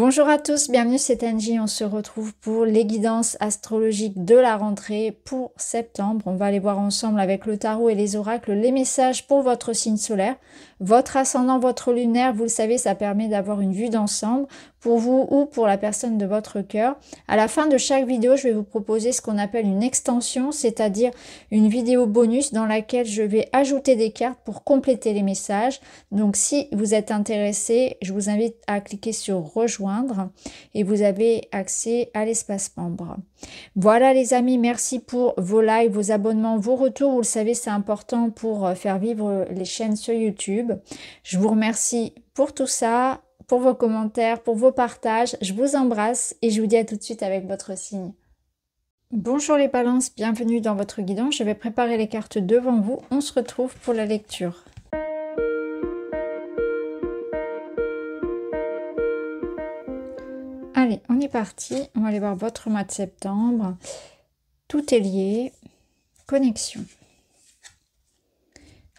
Bonjour à tous, bienvenue, c'est Angie. On se retrouve pour les guidances astrologiques de la rentrée pour septembre. On va aller voir ensemble avec le tarot et les oracles les messages pour votre signe solaire, votre ascendant, votre lunaire. Vous le savez, ça permet d'avoir une vue d'ensemble pour vous ou pour la personne de votre cœur. À la fin de chaque vidéo, je vais vous proposer ce qu'on appelle une extension, c'est-à-dire une vidéo bonus dans laquelle je vais ajouter des cartes pour compléter les messages. Donc si vous êtes intéressé, je vous invite à cliquer sur rejoindre et vous avez accès à l'espace membre. Voilà les amis, merci pour vos likes, vos abonnements, vos retours. Vous le savez, c'est important pour faire vivre les chaînes sur YouTube. Je vous remercie pour tout ça, pour vos commentaires, pour vos partages. Je vous embrasse et je vous dis à tout de suite avec votre signe. Bonjour les balances, bienvenue dans votre guidance. Je vais préparer les cartes devant vous. On se retrouve pour la lecture. Allez, on est parti. On va aller voir votre mois de septembre. Tout est lié. Connexion.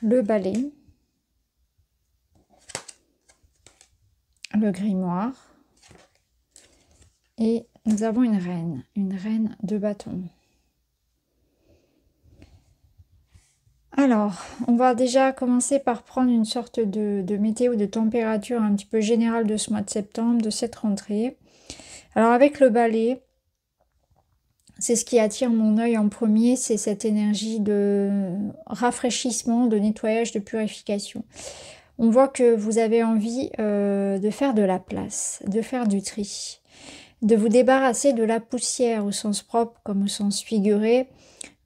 Le balai. Le grimoire. Et nous avons une reine de bâton. Alors, on va déjà commencer par prendre une sorte de météo, de température un petit peu générale de ce mois de septembre, de cette rentrée. Alors avec le balai, c'est ce qui attire mon œil en premier, c'est cette énergie de rafraîchissement, de nettoyage, de purification. On voit que vous avez envie de faire de la place, de faire du tri, de vous débarrasser de la poussière au sens propre comme au sens figuré.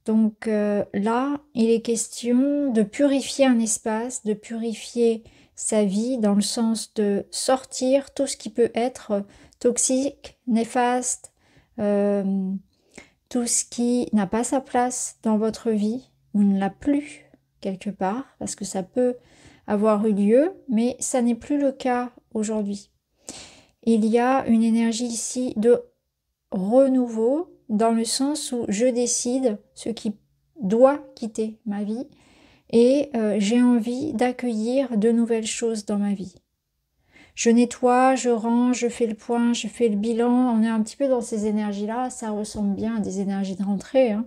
Donc là, il est question de purifier un espace, de purifier sa vie dans le sens de sortir tout ce qui peut être toxique, néfaste, tout ce qui n'a pas sa place dans votre vie ou ne l'a plus quelque part, parce que ça peut avoir eu lieu, mais ça n'est plus le cas aujourd'hui. Il y a une énergie ici de renouveau, dans le sens où je décide ce qui doit quitter ma vie et j'ai envie d'accueillir de nouvelles choses dans ma vie. Je nettoie, je range, je fais le point, je fais le bilan. On est un petit peu dans ces énergies-là. Ça ressemble bien à des énergies de rentrée, hein,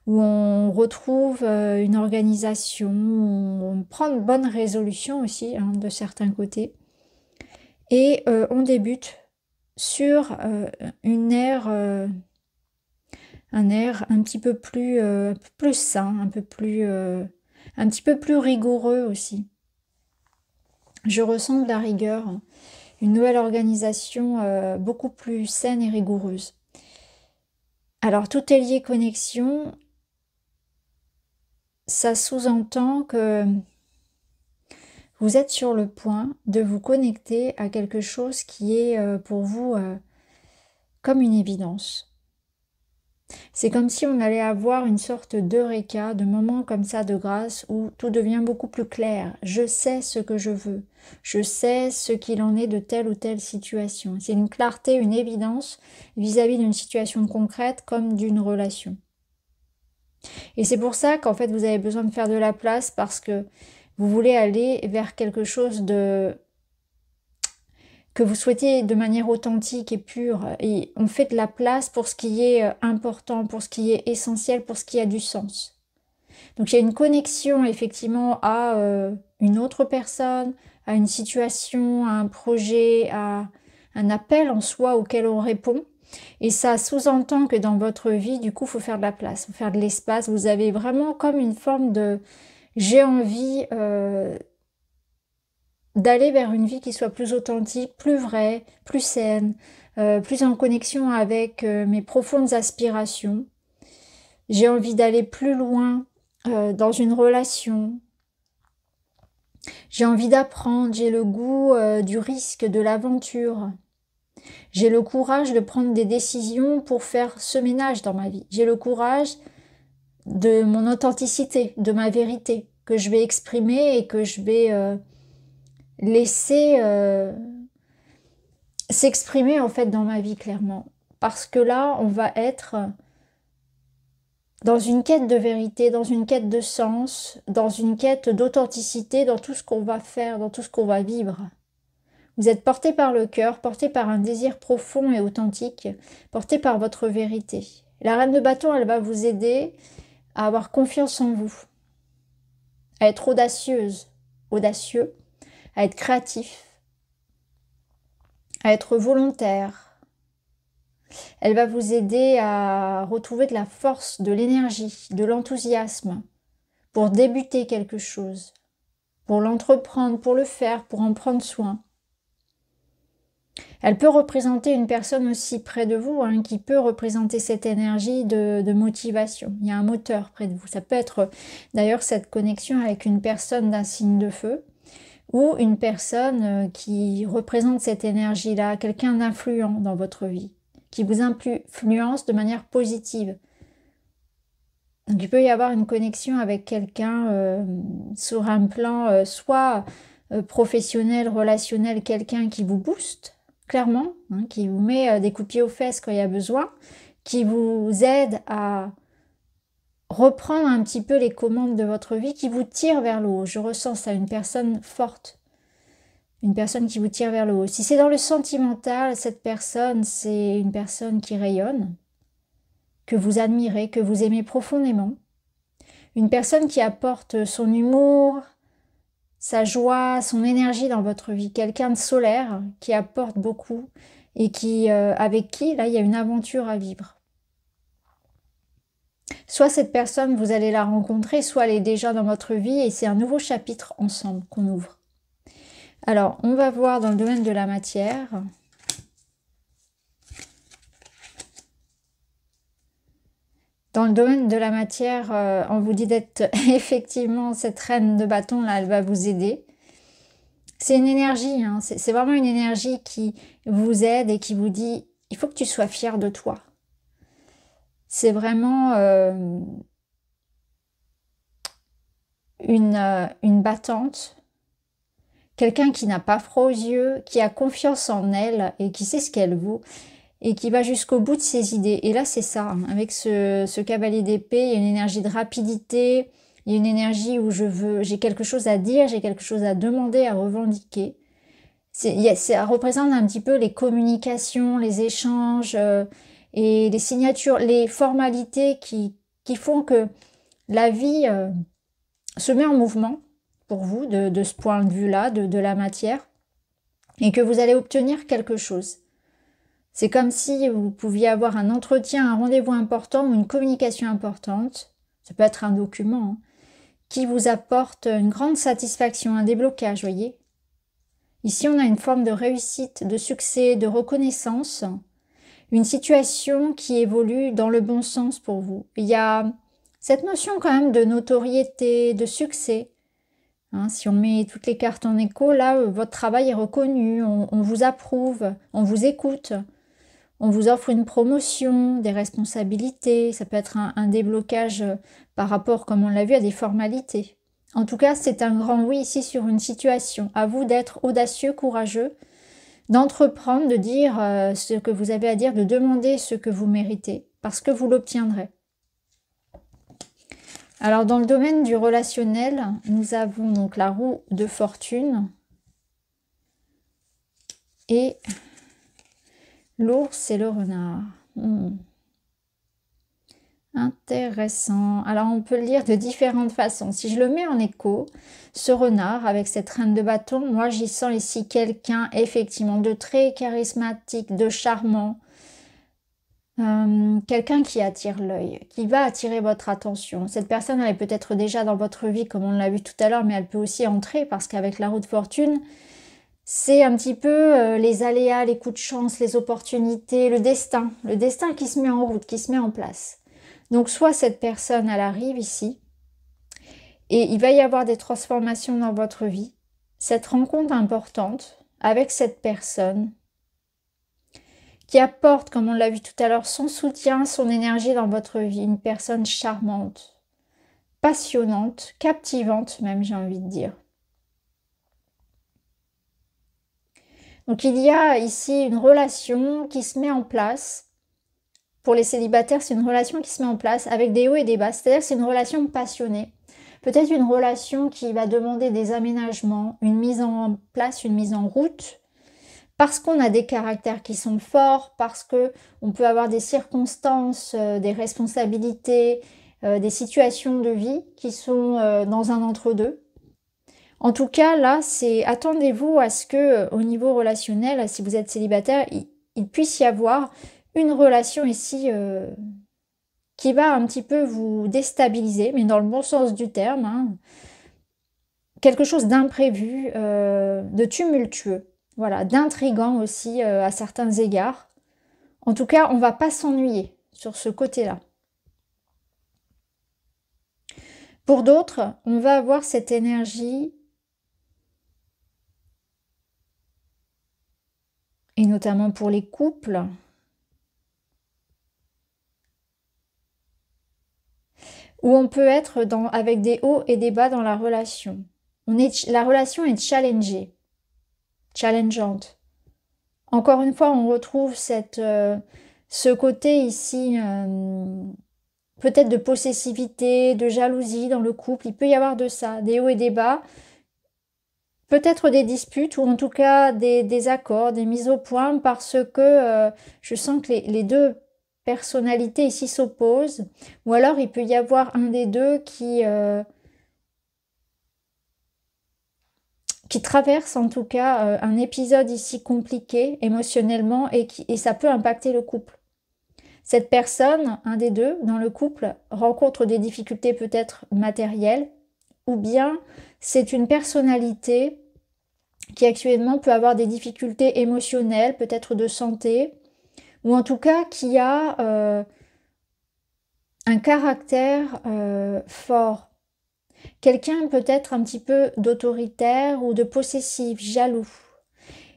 où on retrouve une organisation, où on prend de bonnes résolutions aussi, hein, de certains côtés. Et on débute sur une ère, un air un petit peu plus sain, un petit peu plus rigoureux aussi. Je ressens de la rigueur, une nouvelle organisation beaucoup plus saine et rigoureuse. Alors, tout est lié connexion, ça sous-entend que vous êtes sur le point de vous connecter à quelque chose qui est pour vous comme une évidence. C'est comme si on allait avoir une sorte d'eureka, de moment comme ça de grâce où tout devient beaucoup plus clair. Je sais ce que je veux. Je sais ce qu'il en est de telle ou telle situation. C'est une clarté, une évidence vis-à-vis d'une situation concrète comme d'une relation. Et c'est pour ça qu'en fait vous avez besoin de faire de la place parce que vous voulez aller vers quelque chose que vous souhaitez de manière authentique et pure, et on fait de la place pour ce qui est important, pour ce qui est essentiel, pour ce qui a du sens. Donc il y a une connexion effectivement à une autre personne, à une situation, à un projet, à un appel en soi auquel on répond. Et ça sous-entend que dans votre vie, du coup, il faut faire de la place, il faut faire de l'espace. Vous avez vraiment comme une forme de « j'ai envie » d'aller vers une vie qui soit plus authentique, plus vraie, plus saine, plus en connexion avec mes profondes aspirations. J'ai envie d'aller plus loin dans une relation. J'ai envie d'apprendre, j'ai le goût du risque, de l'aventure. J'ai le courage de prendre des décisions pour faire ce ménage dans ma vie. J'ai le courage de mon authenticité, de ma vérité, que je vais exprimer et que je vais laisser s'exprimer en fait dans ma vie clairement. Parce que là, on va être dans une quête de vérité, dans une quête de sens, dans une quête d'authenticité, dans tout ce qu'on va faire, dans tout ce qu'on va vivre. Vous êtes porté par le cœur, porté par un désir profond et authentique, porté par votre vérité. La reine de bâton, elle va vous aider à avoir confiance en vous, à être audacieuse, audacieux, à être créatif, à être volontaire. Elle va vous aider à retrouver de la force, de l'énergie, de l'enthousiasme pour débuter quelque chose, pour l'entreprendre, pour le faire, pour en prendre soin. Elle peut représenter une personne aussi près de vous, hein, qui peut représenter cette énergie de motivation. Il y a un moteur près de vous. Ça peut être d'ailleurs cette connexion avec une personne d'un signe de feu ou une personne qui représente cette énergie-là, quelqu'un d'influent dans votre vie, qui vous influence de manière positive. Donc il peut y avoir une connexion avec quelqu'un sur un plan soit professionnel, relationnel, quelqu'un qui vous booste, clairement, hein, qui vous met des coups de pied aux fesses quand il y a besoin, qui vous aide à reprendre un petit peu les commandes de votre vie, qui vous tire vers le haut. Je ressens ça, une personne forte, une personne qui vous tire vers le haut. Si c'est dans le sentimental, cette personne, c'est une personne qui rayonne, que vous admirez, que vous aimez profondément. Une personne qui apporte son humour, sa joie, son énergie dans votre vie. Quelqu'un de solaire qui apporte beaucoup et qui, avec qui, là, il y a une aventure à vivre. Soit cette personne, vous allez la rencontrer, soit elle est déjà dans votre vie et c'est un nouveau chapitre ensemble qu'on ouvre. Alors, on va voir dans le domaine de la matière. Dans le domaine de la matière, on vous dit d'être effectivement cette reine de bâton, là, elle va vous aider. C'est une énergie, hein, c'est vraiment une énergie qui vous aide et qui vous dit, il faut que tu sois fier de toi. C'est vraiment une battante, quelqu'un qui n'a pas froid aux yeux, qui a confiance en elle et qui sait ce qu'elle vaut. Et qui va jusqu'au bout de ses idées. Et là, c'est ça, hein. Avec ce cavalier d'épée, il y a une énergie de rapidité, il y a une énergie où j'ai quelque chose à dire, j'ai quelque chose à demander, à revendiquer. Ça représente un petit peu les communications, les échanges et les signatures, les formalités qui font que la vie se met en mouvement pour vous, de ce point de vue-là, de la matière, et que vous allez obtenir quelque chose. C'est comme si vous pouviez avoir un entretien, un rendez-vous important ou une communication importante, ça peut être un document, hein, qui vous apporte une grande satisfaction, un déblocage, voyez. Ici, on a une forme de réussite, de succès, de reconnaissance, une situation qui évolue dans le bon sens pour vous. Il y a cette notion quand même de notoriété, de succès. Hein, si on met toutes les cartes en écho, là, votre travail est reconnu, on vous approuve, on vous écoute. On vous offre une promotion, des responsabilités, ça peut être un déblocage par rapport, comme on l'a vu, à des formalités. En tout cas, c'est un grand oui ici sur une situation. À vous d'être audacieux, courageux, d'entreprendre, de dire ce que vous avez à dire, de demander ce que vous méritez, parce que vous l'obtiendrez. Alors, dans le domaine du relationnel, nous avons donc la roue de fortune et l'ours et le renard. Intéressant. Alors, on peut le lire de différentes façons. Si je le mets en écho, ce renard, avec cette reine de bâton, moi, j'y sens ici quelqu'un, effectivement, de très charismatique, de charmant. Quelqu'un qui attire l'œil, qui va attirer votre attention. Cette personne, elle est peut-être déjà dans votre vie, comme on l'a vu tout à l'heure, mais elle peut aussi entrer, parce qu'avec la roue de fortune, c'est un petit peu les aléas, les coups de chance, les opportunités, le destin qui se met en route, qui se met en place. Donc soit cette personne, elle arrive ici, et il va y avoir des transformations dans votre vie. Cette rencontre importante avec cette personne qui apporte, comme on l'a vu tout à l'heure, son soutien, son énergie dans votre vie. Une personne charmante, passionnante, captivante même, j'ai envie de dire. Donc il y a ici une relation qui se met en place. Pour les célibataires, c'est une relation qui se met en place avec des hauts et des bas. C'est-à-dire que c'est une relation passionnée. Peut-être une relation qui va demander des aménagements, une mise en place, une mise en route. parce qu'on a des caractères qui sont forts, parce que on peut avoir des circonstances, des responsabilités, des situations de vie qui sont dans un entre-deux. En tout cas, là, c'est attendez-vous à ce que, au niveau relationnel, si vous êtes célibataire, il puisse y avoir une relation ici qui va un petit peu vous déstabiliser, mais dans le bon sens du terme, hein. Quelque chose d'imprévu, de tumultueux, voilà, d'intrigant aussi à certains égards. En tout cas, on va pas s'ennuyer sur ce côté-là. Pour d'autres, on va avoir cette énergie, et notamment pour les couples, où on peut être avec des hauts et des bas dans la relation. La relation est challengée, challengeante. Encore une fois, on retrouve ce côté ici, peut-être de possessivité, de jalousie dans le couple. Il peut y avoir de ça, des hauts et des bas. Peut-être des disputes ou en tout cas des accords, des mises au point parce que je sens que les deux personnalités ici s'opposent. Ou alors il peut y avoir un des deux qui traverse en tout cas un épisode ici compliqué émotionnellement et ça peut impacter le couple. Cette personne, un des deux dans le couple, rencontre des difficultés peut-être matérielles ou bien c'est une personnalité qui actuellement peut avoir des difficultés émotionnelles, peut-être de santé, ou en tout cas qui a un caractère fort. Quelqu'un peut-être un petit peu d'autoritaire ou de possessif, jaloux.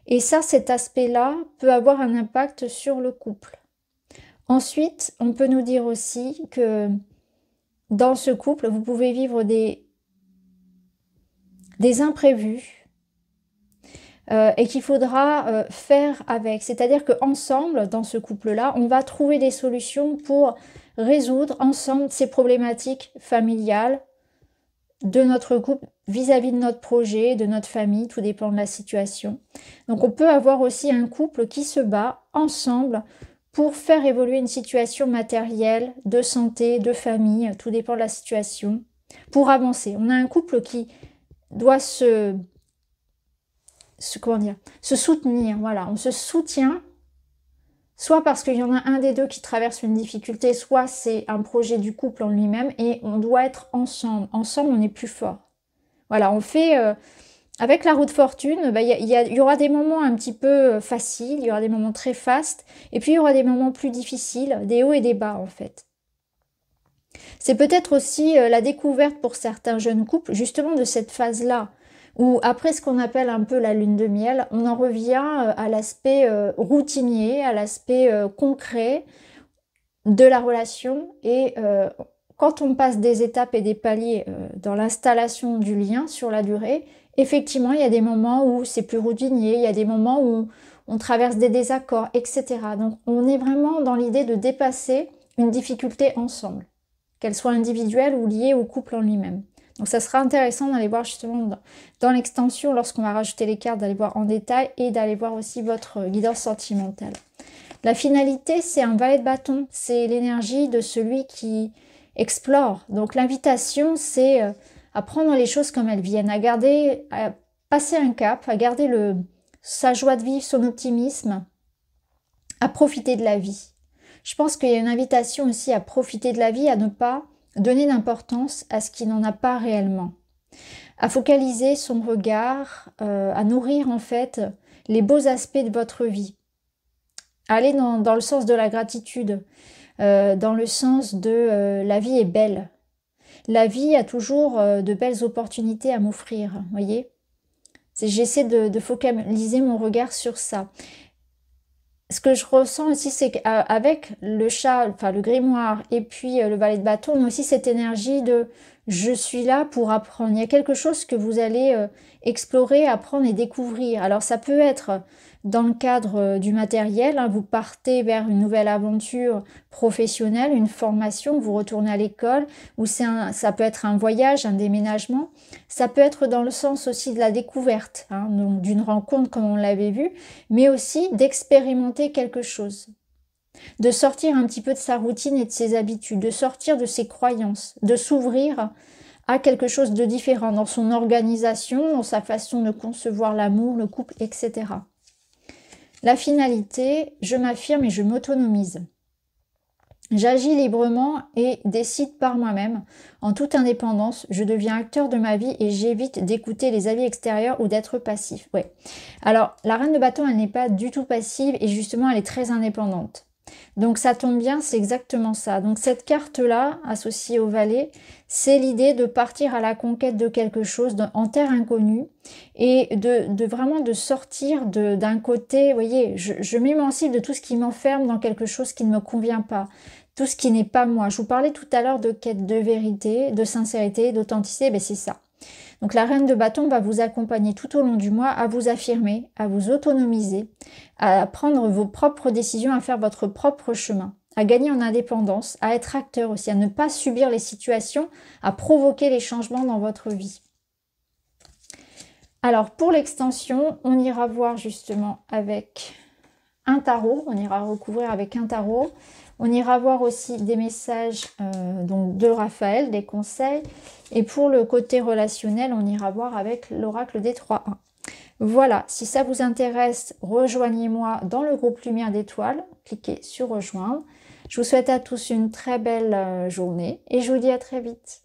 Et ça, cet aspect-là peut avoir un impact sur le couple. Ensuite, on peut nous dire aussi que dans ce couple, vous pouvez vivre des imprévus et qu'il faudra faire avec. C'est-à-dire qu'ensemble, dans ce couple-là, on va trouver des solutions pour résoudre ensemble ces problématiques familiales de notre couple vis-à-vis de notre projet, de notre famille, tout dépend de la situation. Donc on peut avoir aussi un couple qui se bat ensemble pour faire évoluer une situation matérielle, de santé, de famille, tout dépend de la situation, pour avancer. On a un couple qui doit se soutenir, voilà, on se soutient, soit parce qu'il y en a un des deux qui traverse une difficulté, soit c'est un projet du couple en lui-même, et on doit être ensemble. Ensemble, on est plus fort. Voilà, on fait... avec la roue de fortune, il y aura des moments un petit peu faciles, il y aura des moments très fastes, et puis il y aura des moments plus difficiles, des hauts et des bas en fait. C'est peut-être aussi la découverte pour certains jeunes couples, justement de cette phase-là, où après ce qu'on appelle un peu la lune de miel, on en revient à l'aspect routinier, à l'aspect concret de la relation. Et quand on passe des étapes et des paliers dans l'installation du lien sur la durée, effectivement, il y a des moments où c'est plus routinier, il y a des moments où on traverse des désaccords, etc. Donc on est vraiment dans l'idée de dépasser une difficulté ensemble, qu'elle soit individuelle ou liée au couple en lui-même. Donc ça sera intéressant d'aller voir justement dans l'extension, lorsqu'on va rajouter les cartes, d'aller voir en détail et d'aller voir aussi votre guidance sentimentale. La finalité, c'est un valet de bâton, c'est l'énergie de celui qui explore. Donc l'invitation, c'est à prendre les choses comme elles viennent, à passer un cap, à garder sa joie de vivre, son optimisme, à profiter de la vie. Je pense qu'il y a une invitation aussi à profiter de la vie, à ne pas donner d'importance à ce qui n'en a pas réellement, à focaliser son regard, à nourrir en fait les beaux aspects de votre vie, à aller dans le sens de la gratitude, dans le sens de la vie est belle. La vie a toujours de belles opportunités à m'offrir, voyez. J'essaie de focaliser mon regard sur ça. Ce que je ressens aussi, c'est qu'avec le chat, enfin le grimoire et puis le valet de bâton, on a aussi cette énergie de je suis là pour apprendre. Il y a quelque chose que vous allez explorer, apprendre et découvrir. Alors ça peut être dans le cadre du matériel, hein, vous partez vers une nouvelle aventure professionnelle, une formation, vous retournez à l'école, ou ça peut être un voyage, un déménagement. Ça peut être dans le sens aussi de la découverte, hein, donc d'une rencontre comme on l'avait vu, mais aussi d'expérimenter quelque chose. De sortir un petit peu de sa routine et de ses habitudes, de sortir de ses croyances, de s'ouvrir à quelque chose de différent dans son organisation, dans sa façon de concevoir l'amour, le couple, etc. La finalité, je m'affirme et je m'autonomise. J'agis librement et décide par moi-même. En toute indépendance, je deviens acteur de ma vie et j'évite d'écouter les avis extérieurs ou d'être passif. Ouais. Alors, la reine de bâton, elle n'est pas du tout passive et justement, elle est très indépendante. Donc ça tombe bien, c'est exactement ça. Donc cette carte-là, associée au valet, c'est l'idée de partir à la conquête de quelque chose en terre inconnue et de vraiment de sortir d'un côté, vous voyez, je m'émancipe de tout ce qui m'enferme dans quelque chose qui ne me convient pas, tout ce qui n'est pas moi. Je vous parlais tout à l'heure de quête de vérité, de sincérité, d'authenticité, ben c'est ça. Donc la reine de bâton va vous accompagner tout au long du mois à vous affirmer, à vous autonomiser, à prendre vos propres décisions, à faire votre propre chemin, à gagner en indépendance, à être acteur aussi, à ne pas subir les situations, à provoquer les changements dans votre vie. Alors pour l'extension, on ira voir justement avec un tarot, on ira recouvrir avec un tarot. On ira voir aussi des messages donc de Raphaël, des conseils. Et pour le côté relationnel, on ira voir avec l'oracle des 3-1. Voilà, si ça vous intéresse, rejoignez-moi dans le groupe Lumière d'étoiles. Cliquez sur rejoindre. Je vous souhaite à tous une très belle journée et je vous dis à très vite.